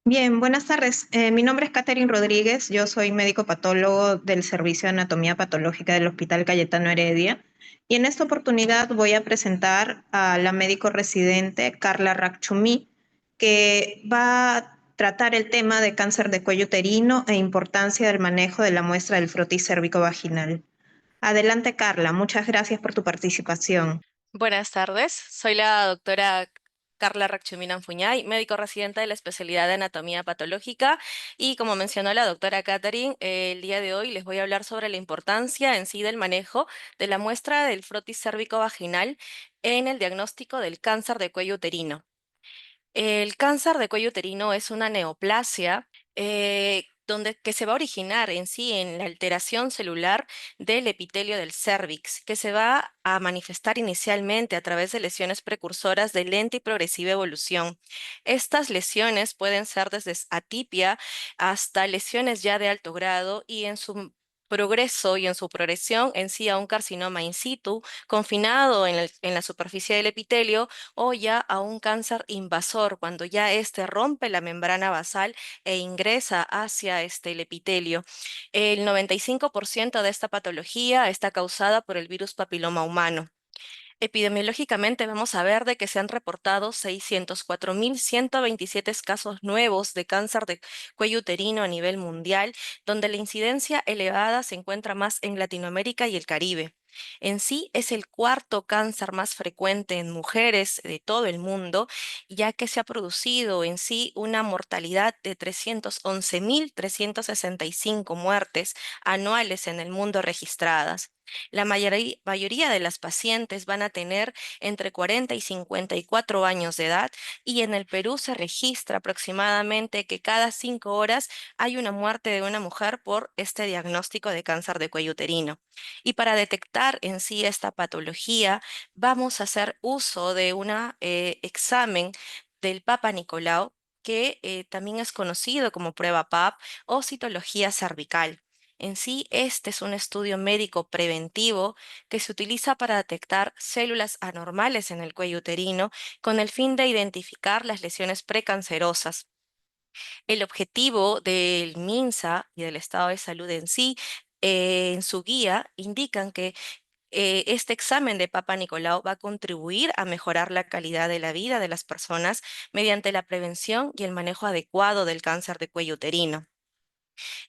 Bien, buenas tardes. Mi nombre es Catherine Rodríguez. Yo soy médico patólogo del Servicio de Anatomía Patológica del Hospital Cayetano Heredia. Y en esta oportunidad voy a presentar a la médico residente Carla Rakchumi, que va a tratar el tema de cáncer de cuello uterino e importancia del manejo de la muestra del frotis cérvico-vaginal. Adelante, Carla. Muchas gracias por tu participación. Buenas tardes, soy la doctora Carla Racchumina Anfuñay, médico residente de la especialidad de anatomía patológica y como mencionó la doctora Catherine, el día de hoy les voy a hablar sobre la importancia en sí del manejo de la muestra del frotis cérvico-vaginal en el diagnóstico del cáncer de cuello uterino. El cáncer de cuello uterino es una neoplasia que se va a originar en sí en la alteración celular del epitelio del cérvix, que se va a manifestar inicialmente a través de lesiones precursoras de lenta y progresiva evolución. Estas lesiones pueden ser desde atipia hasta lesiones ya de alto grado y en su progreso y en su progresión en sí a un carcinoma in situ, confinado en la superficie del epitelio o ya a un cáncer invasor, cuando ya éste rompe la membrana basal e ingresa hacia el epitelio. El 95% de esta patología está causada por el virus papiloma humano. Epidemiológicamente vamos a ver de que se han reportado 604.127 casos nuevos de cáncer de cuello uterino a nivel mundial, donde la incidencia elevada se encuentra más en Latinoamérica y el Caribe. En sí es el cuarto cáncer más frecuente en mujeres de todo el mundo, ya que se ha producido en sí una mortalidad de 311.365 muertes anuales en el mundo registradas. La mayoría de las pacientes van a tener entre 40 y 54 años de edad y en el Perú se registra aproximadamente que cada 5 horas hay una muerte de una mujer por este diagnóstico de cáncer de cuello uterino. Y para detectar en sí esta patología, vamos a hacer uso de un examen del Papa Nicolau, que también es conocido como prueba PAP o citología cervical. En sí, este es un estudio médico preventivo que se utiliza para detectar células anormales en el cuello uterino con el fin de identificar las lesiones precancerosas. El objetivo del MINSA y del estado de salud en sí, en su guía, indican que este examen de Papa Nicolau va a contribuir a mejorar la calidad de la vida de las personas mediante la prevención y el manejo adecuado del cáncer de cuello uterino.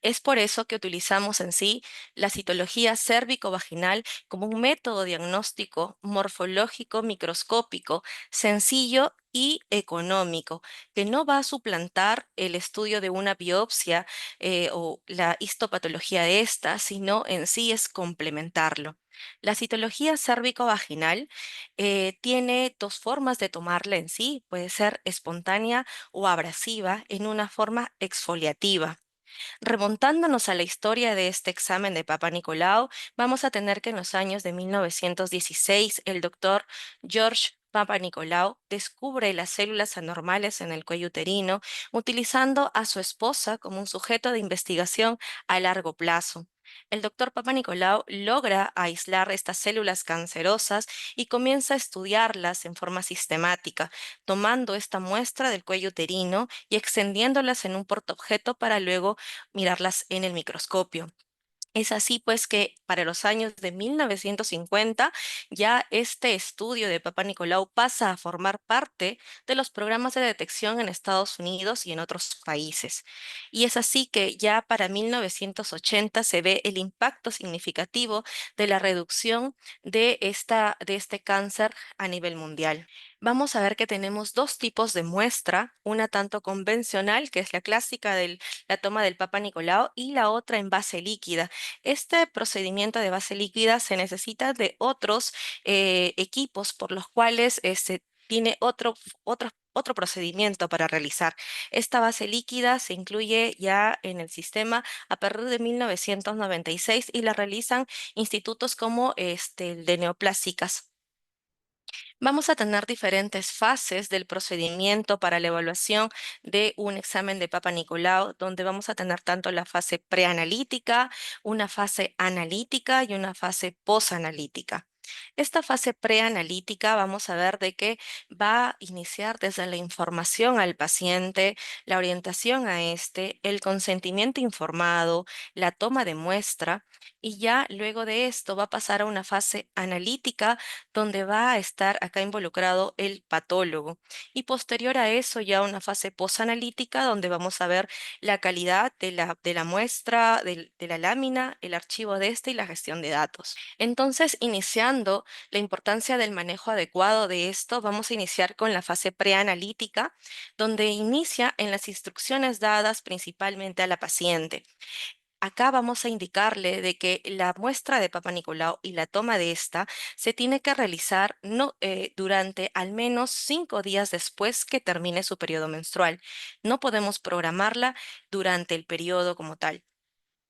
Es por eso que utilizamos en sí la citología cérvico-vaginal como un método diagnóstico morfológico microscópico, sencillo y económico, que no va a suplantar el estudio de una biopsia o la histopatología de esta, sino en sí es complementarlo. La citología cérvico-vaginal tiene dos formas de tomarla en sí, puede ser espontánea o abrasiva en una forma exfoliativa. Remontándonos a la historia de este examen de Papa Nicolau, vamos a tener que en los años de 1916 el doctor George Papa Nicolau descubre las células anormales en el cuello uterino, utilizando a su esposa como un sujeto de investigación a largo plazo. El doctor Papa Nicolau logra aislar estas células cancerosas y comienza a estudiarlas en forma sistemática, tomando esta muestra del cuello uterino y extendiéndolas en un portaobjeto para luego mirarlas en el microscopio. Es así pues que para los años de 1950 ya este estudio de Papa Nicolau pasa a formar parte de los programas de detección en Estados Unidos y en otros países. Y es así que ya para 1980 se ve el impacto significativo de la reducción de este cáncer a nivel mundial. Vamos a ver que tenemos dos tipos de muestra, una tanto convencional, que es la clásica de la toma del Papa Nicolau, y la otra en base líquida. Este procedimiento de base líquida se necesita de otros equipos por los cuales se tiene otro procedimiento para realizar. Esta base líquida se incluye ya en el sistema a partir de 1996 y la realizan institutos como el de neoplásicas. Vamos a tener diferentes fases del procedimiento para la evaluación de un examen de Papa Nicolau, donde vamos a tener tanto la fase preanalítica, una fase analítica y una fase posanalítica. Esta fase preanalítica vamos a ver de que va a iniciar desde la información al paciente, la orientación a este, el consentimiento informado, la toma de muestra y ya luego de esto va a pasar a una fase analítica donde va a estar acá involucrado el patólogo y posterior a eso ya una fase posanalítica donde vamos a ver la calidad de la muestra, de la lámina, el archivo de este y la gestión de datos. Entonces, iniciando la importancia del manejo adecuado de esto, vamos a iniciar con la fase preanalítica, donde inicia en las instrucciones dadas principalmente a la paciente. Acá vamos a indicarle de que la muestra de Papa Nicolau y la toma de esta se tiene que realizar no, durante al menos 5 días después que termine su periodo menstrual. No podemos programarla durante el periodo como tal,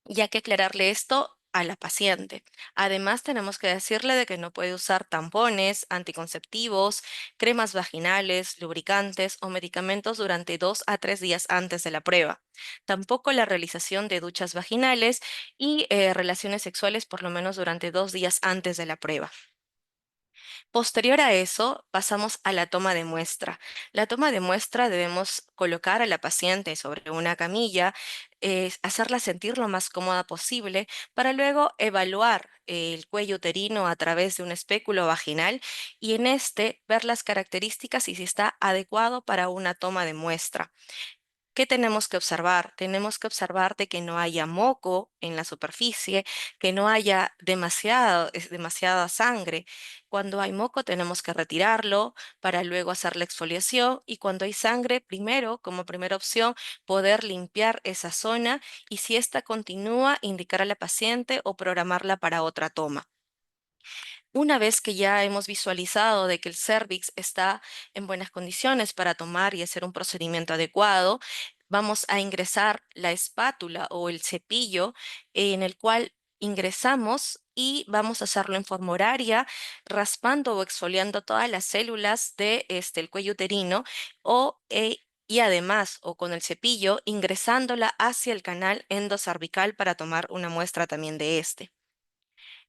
y hay que aclararle esto a la paciente. Además, tenemos que decirle de que no puede usar tampones, anticonceptivos, cremas vaginales, lubricantes o medicamentos durante 2 a 3 días antes de la prueba. Tampoco la realización de duchas vaginales y relaciones sexuales por lo menos durante 2 días antes de la prueba. Posterior a eso, pasamos a la toma de muestra. La toma de muestra debemos colocar a la paciente sobre una camilla, hacerla sentir lo más cómoda posible para luego evaluar el cuello uterino a través de un espéculo vaginal y en este ver las características y si está adecuado para una toma de muestra. ¿Qué tenemos que observar? Tenemos que observar de que no haya moco en la superficie, que no haya demasiada sangre. Cuando hay moco tenemos que retirarlo para luego hacer la exfoliación y cuando hay sangre, primero, como primera opción, poder limpiar esa zona y si ésta continúa, indicar a la paciente o programarla para otra toma. Una vez que ya hemos visualizado de que el cérvix está en buenas condiciones para tomar y hacer un procedimiento adecuado, vamos a ingresar la espátula o el cepillo en el cual ingresamos y vamos a hacerlo en forma horaria, raspando o exfoliando todas las células de el cuello uterino y además o con el cepillo ingresándola hacia el canal endocervical para tomar una muestra también de este.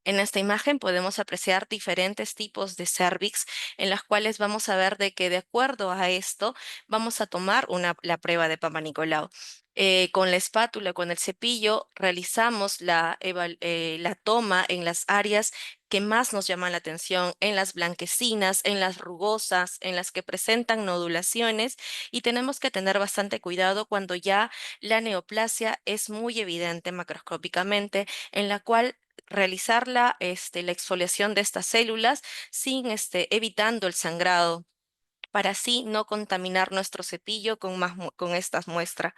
En esta imagen podemos apreciar diferentes tipos de cervix en las cuales vamos a ver de que de acuerdo a esto vamos a tomar la prueba de Papa Nicolau. Con la espátula, con el cepillo, realizamos la toma en las áreas que más nos llaman la atención, en las blanquecinas, en las rugosas, en las que presentan nodulaciones y tenemos que tener bastante cuidado cuando ya la neoplasia es muy evidente macroscópicamente, en la cual realizar la exfoliación de estas células sin evitando el sangrado para así no contaminar nuestro cepillo con estas muestras.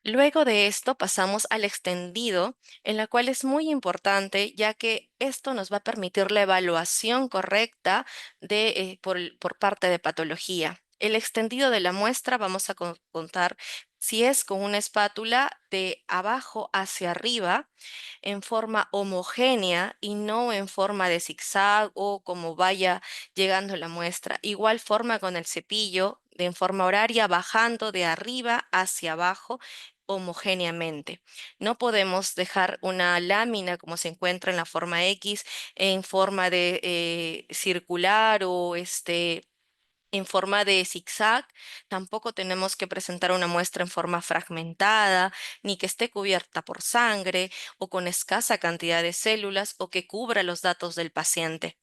Luego de esto pasamos al extendido, en la cual es muy importante ya que esto nos va a permitir la evaluación correcta por parte de patología. El extendido de la muestra vamos a contar si es con una espátula de abajo hacia arriba en forma homogénea y no en forma de zigzag o como vaya llegando la muestra. Igual forma con el cepillo en forma horaria bajando de arriba hacia abajo homogéneamente. No podemos dejar una lámina como se encuentra en la forma X en forma de circular o en forma de zigzag. Tampoco tenemos que presentar una muestra en forma fragmentada, ni que esté cubierta por sangre o con escasa cantidad de células o que cubra los datos del paciente.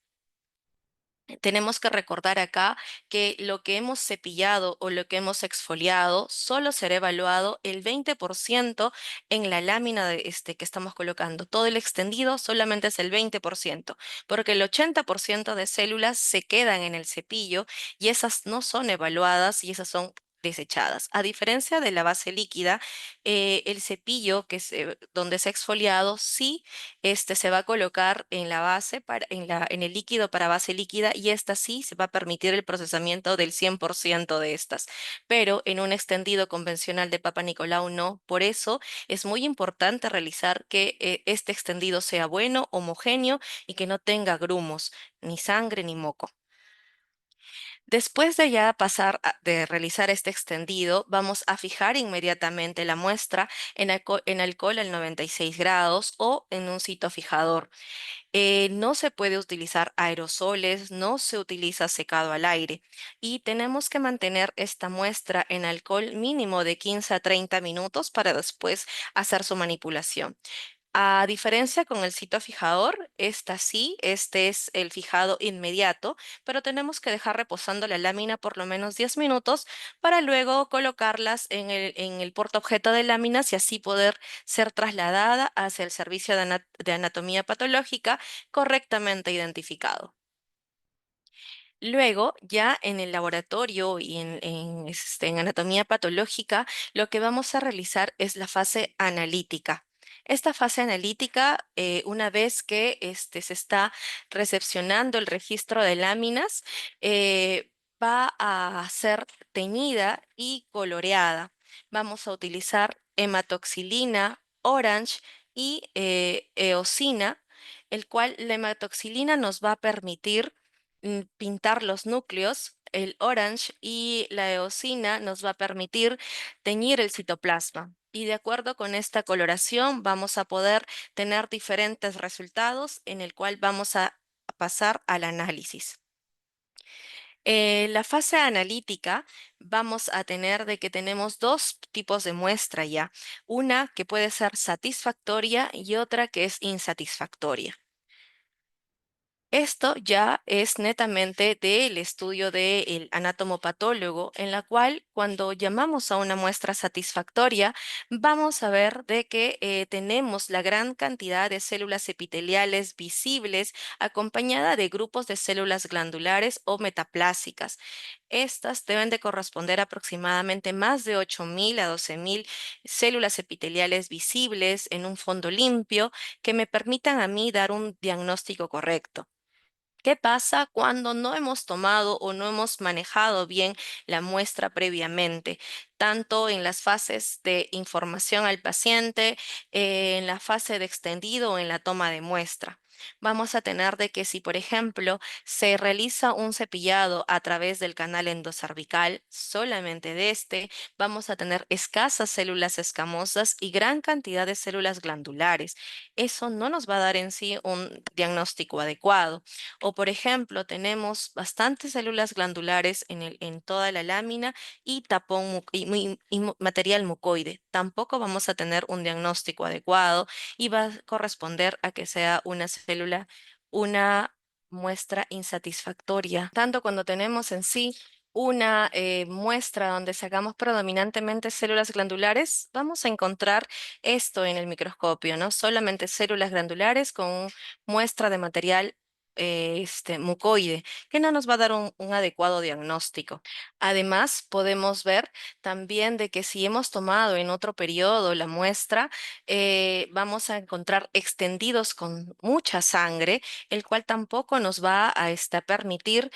Tenemos que recordar acá que lo que hemos cepillado o lo que hemos exfoliado solo será evaluado el 20% en la lámina que estamos colocando. Todo el extendido solamente es el 20%, porque el 80% de células se quedan en el cepillo y esas no son evaluadas y esas son desechadas. A diferencia de la base líquida, el cepillo donde se ha exfoliado sí se va a colocar en la base, en el líquido para base líquida y esta sí se va a permitir el procesamiento del 100% de estas. Pero en un extendido convencional de Papa Nicolau no. Por eso es muy importante realizar que este extendido sea bueno, homogéneo y que no tenga grumos, ni sangre, ni moco. Después de ya de realizar este extendido, vamos a fijar inmediatamente la muestra en alcohol al 96 grados o en un sitio fijador. No se puede utilizar aerosoles, no se utiliza secado al aire y tenemos que mantener esta muestra en alcohol mínimo de 15 a 30 minutos para después hacer su manipulación. A diferencia con el sitio fijador, esta sí, este es el fijado inmediato, pero tenemos que dejar reposando la lámina por lo menos 10 minutos para luego colocarlas en el portaobjeto de láminas y así poder ser trasladada hacia el servicio de anatomía patológica correctamente identificado. Luego, ya en el laboratorio y en anatomía patológica, lo que vamos a realizar es la fase analítica. Esta fase analítica, una vez que se está recepcionando el registro de láminas, va a ser teñida y coloreada. Vamos a utilizar hematoxilina, orange y eosina, el cual la hematoxilina nos va a permitir pintar los núcleos, el orange y la eosina nos va a permitir teñir el citoplasma. Y de acuerdo con esta coloración vamos a poder tener diferentes resultados en el cual vamos a pasar al análisis. La fase analítica vamos a tener de que tenemos dos tipos de muestra ya, una que puede ser satisfactoria y otra que es insatisfactoria. Esto ya es netamente del estudio del anatomopatólogo, en la cual cuando llamamos a una muestra satisfactoria, vamos a ver de que tenemos la gran cantidad de células epiteliales visibles acompañada de grupos de células glandulares o metaplásicas. Estas deben de corresponder aproximadamente más de 8.000 a 12.000 células epiteliales visibles en un fondo limpio que me permitan a mí dar un diagnóstico correcto. ¿Qué pasa cuando no hemos tomado o no hemos manejado bien la muestra previamente, tanto en las fases de información al paciente, en la fase de extendido o en la toma de muestra? Vamos a tener de que si, por ejemplo, se realiza un cepillado a través del canal endocervical, solamente de vamos a tener escasas células escamosas y gran cantidad de células glandulares. Eso no nos va a dar en sí un diagnóstico adecuado. O, por ejemplo, tenemos bastantes células glandulares en toda la lámina y tapón material mucoide. Tampoco vamos a tener un diagnóstico adecuado y va a corresponder a que sea una célula, una muestra insatisfactoria. Tanto cuando tenemos en sí una muestra donde sacamos predominantemente células glandulares, vamos a encontrar esto en el microscopio, ¿no? Solamente células glandulares con muestra de material mucoide, que no nos va a dar un adecuado diagnóstico. Además, podemos ver también de que si hemos tomado en otro periodo la muestra, vamos a encontrar extendidos con mucha sangre, el cual tampoco nos va a permitir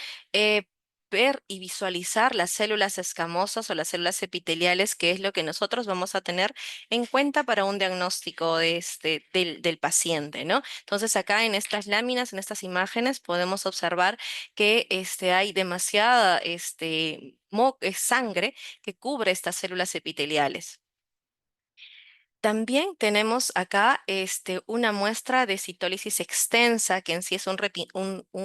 ver y visualizar las células escamosas o las células epiteliales, que es lo que nosotros vamos a tener en cuenta para un diagnóstico del paciente, ¿no? Entonces acá en estas láminas, en estas imágenes, podemos observar que hay demasiada sangre que cubre estas células epiteliales. También tenemos acá una muestra de citólisis extensa, que en sí es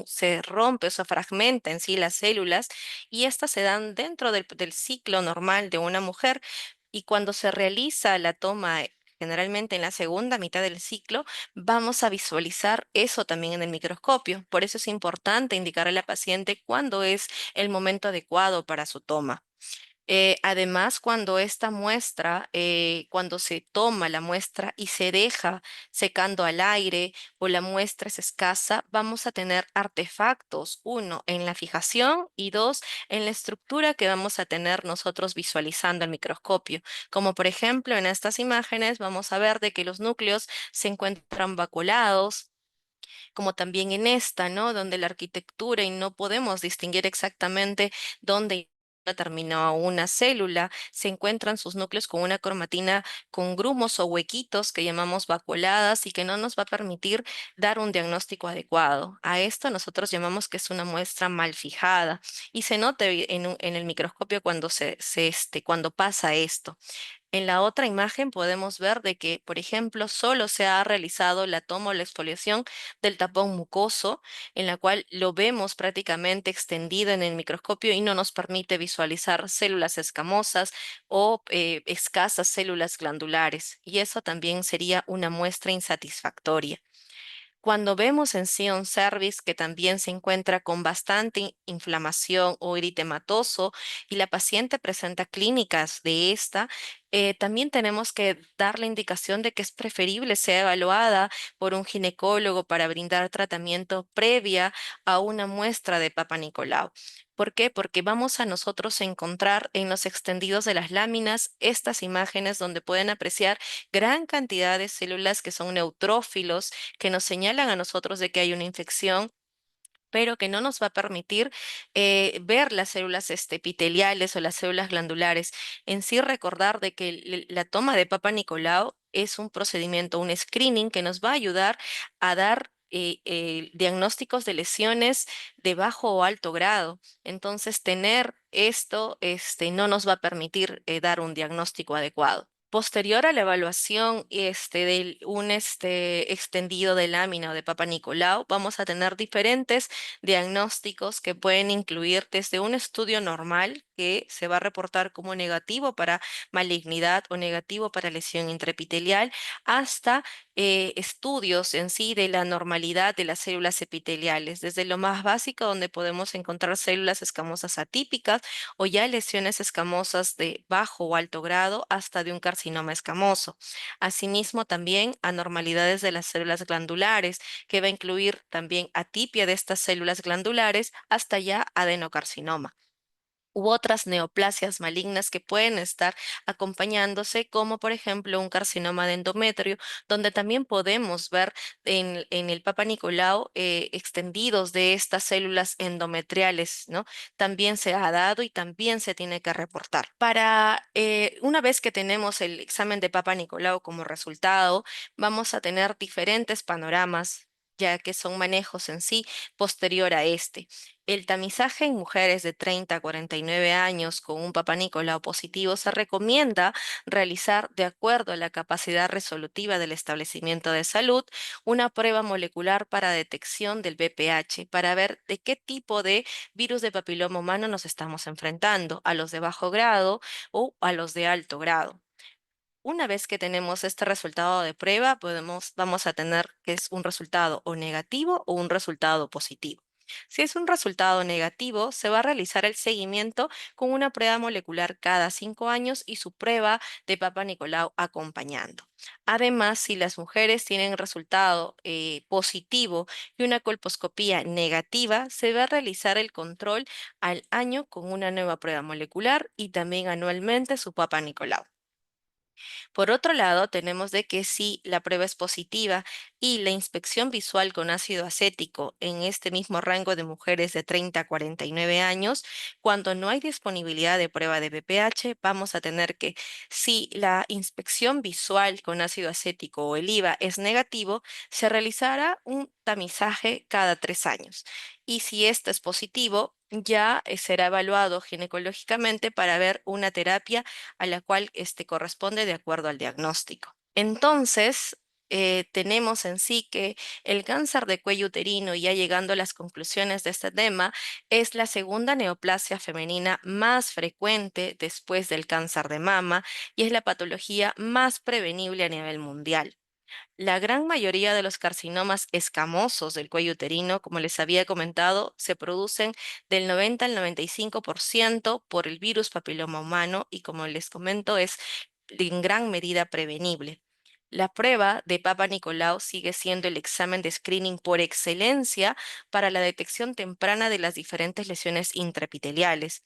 se rompe o se fragmenta en sí las células, y estas se dan dentro del ciclo normal de una mujer. Y cuando se realiza la toma, generalmente en la segunda mitad del ciclo, vamos a visualizar eso también en el microscopio. Por eso es importante indicarle a la paciente cuándo es el momento adecuado para su toma. Además, cuando esta muestra, cuando se toma la muestra y se deja secando al aire o la muestra es escasa, vamos a tener artefactos, uno en la fijación y dos en la estructura que vamos a tener nosotros visualizando al microscopio. Como por ejemplo en estas imágenes vamos a ver de que los núcleos se encuentran vacuolados, como también en esta, ¿no? Donde la arquitectura y no podemos distinguir exactamente dónde terminó una célula, se encuentran sus núcleos con una cromatina con grumos o huequitos que llamamos vacuoladas y que no nos va a permitir dar un diagnóstico adecuado. A esto nosotros llamamos que es una muestra mal fijada y se nota en el microscopio cuando cuando pasa esto. En la otra imagen podemos ver de que, por ejemplo, solo se ha realizado la toma o la exfoliación del tapón mucoso, en la cual lo vemos prácticamente extendido en el microscopio y no nos permite visualizar células escamosas o escasas células glandulares. Y eso también sería una muestra insatisfactoria. Cuando vemos en Sion cervix que también se encuentra con bastante inflamación o eritematoso y la paciente presenta clínicas de esta, también tenemos que dar la indicación de que es preferible ser evaluada por un ginecólogo para brindar tratamiento previa a una muestra de Papa Nicolau. ¿Por qué? Porque vamos a nosotros encontrar en los extendidos de las láminas estas imágenes donde pueden apreciar gran cantidad de células que son neutrófilos que nos señalan a nosotros de que hay una infección, pero que no nos va a permitir ver las células epiteliales o las células glandulares. En sí, recordar de que la toma de Papa Nicolau es un procedimiento, un screening que nos va a ayudar a dar diagnósticos de lesiones de bajo o alto grado. Entonces, tener esto no nos va a permitir dar un diagnóstico adecuado. Posterior a la evaluación de un extendido de lámina o de Papa Nicolau, vamos a tener diferentes diagnósticos que pueden incluir desde un estudio normal que se va a reportar como negativo para malignidad o negativo para lesión intraepitelial, hasta estudios en sí de la normalidad de las células epiteliales, desde lo más básico donde podemos encontrar células escamosas atípicas o ya lesiones escamosas de bajo o alto grado hasta de un carcinoma escamoso. Asimismo, también anormalidades de las células glandulares, que va a incluir también atipia de estas células glandulares hasta ya adenocarcinoma u otras neoplasias malignas que pueden estar acompañándose, como por ejemplo un carcinoma de endometrio, donde también podemos ver en el Papa Nicolau extendidos de estas células endometriales, ¿no? También se ha dado y también se tiene que reportar. Una vez que tenemos el examen de Papa Nicolau como resultado, vamos a tener diferentes panoramas, ya que son manejos en sí posterior a este. El tamizaje en mujeres de 30 a 49 años con un Papa Nicolau positivo se recomienda realizar, de acuerdo a la capacidad resolutiva del establecimiento de salud, una prueba molecular para detección del VPH, para ver de qué tipo de virus de papiloma humano nos estamos enfrentando, a los de bajo grado o a los de alto grado. Una vez que tenemos este resultado de prueba, vamos a tener que es un resultado o negativo o un resultado positivo. Si es un resultado negativo, se va a realizar el seguimiento con una prueba molecular cada 5 años y su prueba de Papa Nicolau acompañando. Además, si las mujeres tienen resultado positivo y una colposcopía negativa, se va a realizar el control al año con una nueva prueba molecular y también anualmente su Papa Nicolau. Por otro lado, tenemos de que si la prueba es positiva y la inspección visual con ácido acético en este mismo rango de mujeres de 30 a 49 años, cuando no hay disponibilidad de prueba de BPH, vamos a tener que, si la inspección visual con ácido acético o el IVA es negativo, se realizará un tamizaje cada 3 años. Y si esto es positivo, ya será evaluado ginecológicamente para ver una terapia a la cual corresponde de acuerdo al diagnóstico. Entonces, tenemos en sí que el cáncer de cuello uterino, ya llegando a las conclusiones de este tema, es la segunda neoplasia femenina más frecuente después del cáncer de mama y es la patología más prevenible a nivel mundial. La gran mayoría de los carcinomas escamosos del cuello uterino, como les había comentado, se producen del 90 al 95% por el virus papiloma humano y como les comento es en gran medida prevenible. La prueba de Papa Nicolau sigue siendo el examen de screening por excelencia para la detección temprana de las diferentes lesiones intraepiteliales.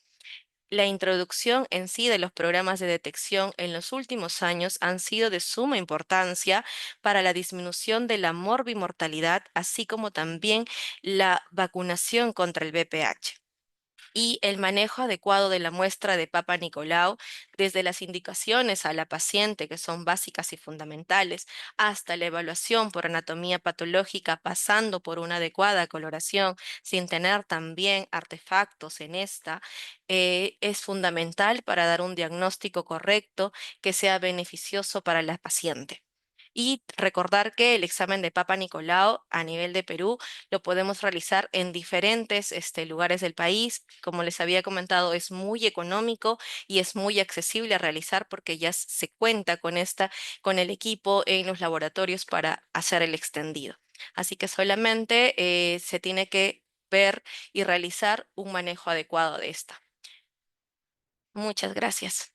La introducción en sí de los programas de detección en los últimos años han sido de suma importancia para la disminución de la morbimortalidad, así como también la vacunación contra el VPH. y el manejo adecuado de la muestra de Papa Nicolau, desde las indicaciones a la paciente, que son básicas y fundamentales, hasta la evaluación por anatomía patológica, pasando por una adecuada coloración, sin tener también artefactos en esta, es fundamental para dar un diagnóstico correcto que sea beneficioso para la paciente. Y recordar que el examen de Papa Nicolau a nivel de Perú lo podemos realizar en diferentes lugares del país. Como les había comentado, es muy económico y es muy accesible a realizar porque ya se cuenta con con el equipo en los laboratorios para hacer el extendido. Así que solamente se tiene que ver y realizar un manejo adecuado de esta. Muchas gracias.